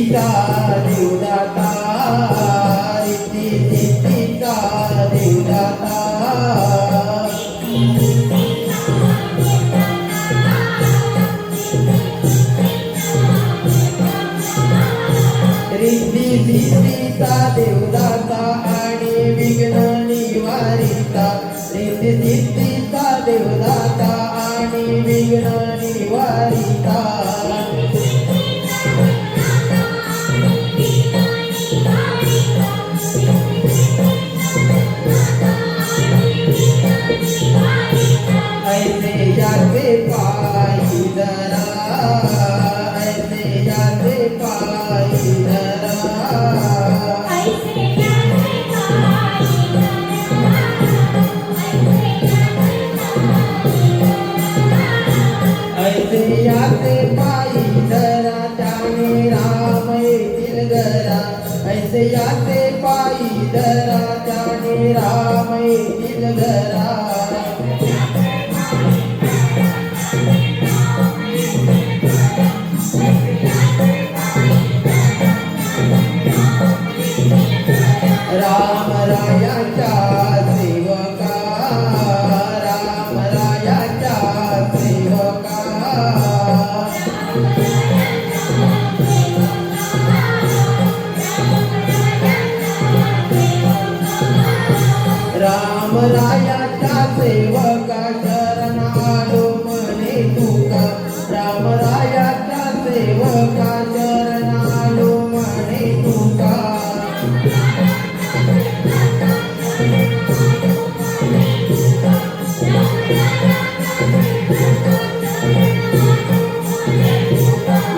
सिद्धीचा देवदाता रिद्धी सिद्धीचा देवदाता रिद्धी सिद्धीचा देवदाता आणि विघ्न निवारिता रिद्धी सिद्धीचा देवदाता आणि विघ्न निवारिता ऐसे जाते पायी जरा ऐसे जाते पायी जरा ऐसे जाते पायी जरा त्याने राम येतील घरा ऐसे जाते पायी जरा त्याने राम येतील घरा राम रायाच्या सेवका राम रायाच्या सेवका राम रायाच्या सेवका शरण आलो म्हणे तुका राम रायाच्या सेवका शरण आलो म्हणे तुका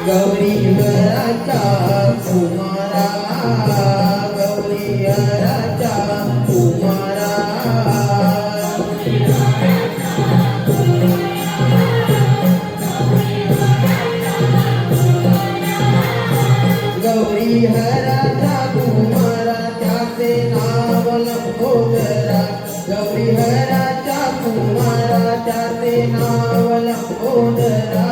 गौरी हराचा कुमारा गौरी हराचा कुमारा गौरी हराचा कुमारा त्याचे नाव लंबोदरा गौरी हराचा कुमारा त्याचे नाव लंबोदरा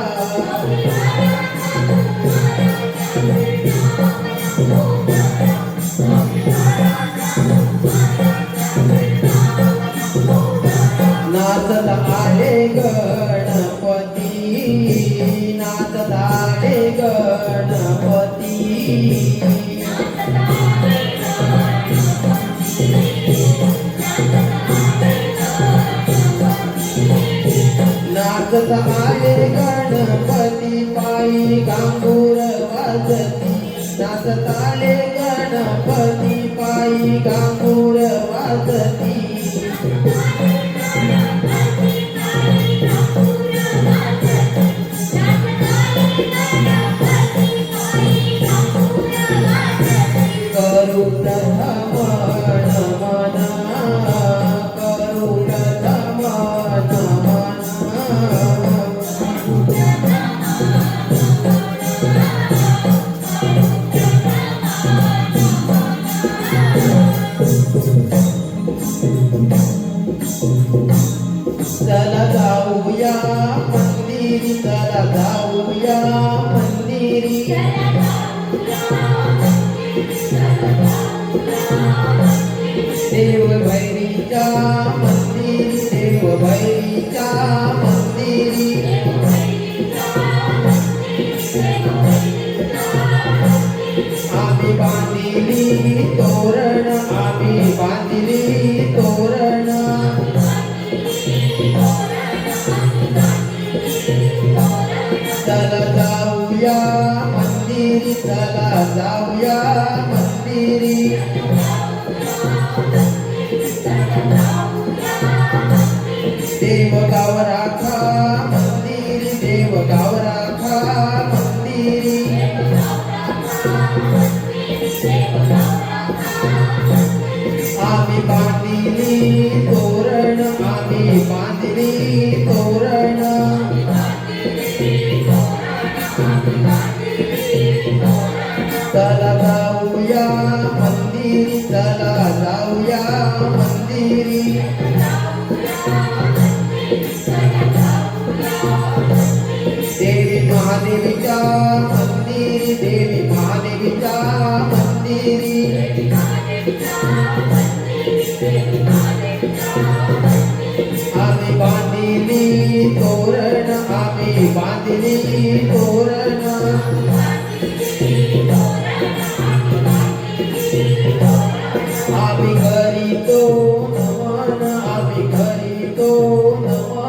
नाचत आले गणपती नाचत आले गणपती नाचत आले गणपती पायी गांगूर वाजती नाचत आले गणपती पायी गांगूर वाजती करू प्रथम नमन करू प्रथम नमन चला जाऊया मंदिरी चला जाऊया मंदिरी देव भैरीच्या मंदिरी देव भैरीच्या मंदिरी आम्ही बांधिली तोरण आम्ही बांधिली तोरण चला जाऊया मंदिरी चला जाऊया मंदिरी देव गाव राखा मंदिरी देव गाव राखा मंदिरी आम्ही बांधिली तोरण आम्ही बांधिली तोरण चला जाऊया मंदिरी चला जाऊया मंदिरी देवी महादेवीच्या मंदिरी देवी महादेवी देवीच्या मंदिरी आम्ही बांधिली तोरण आम्ही बांधिली तोरण आम्ही करीतो नमन आम्ही करीतो नमन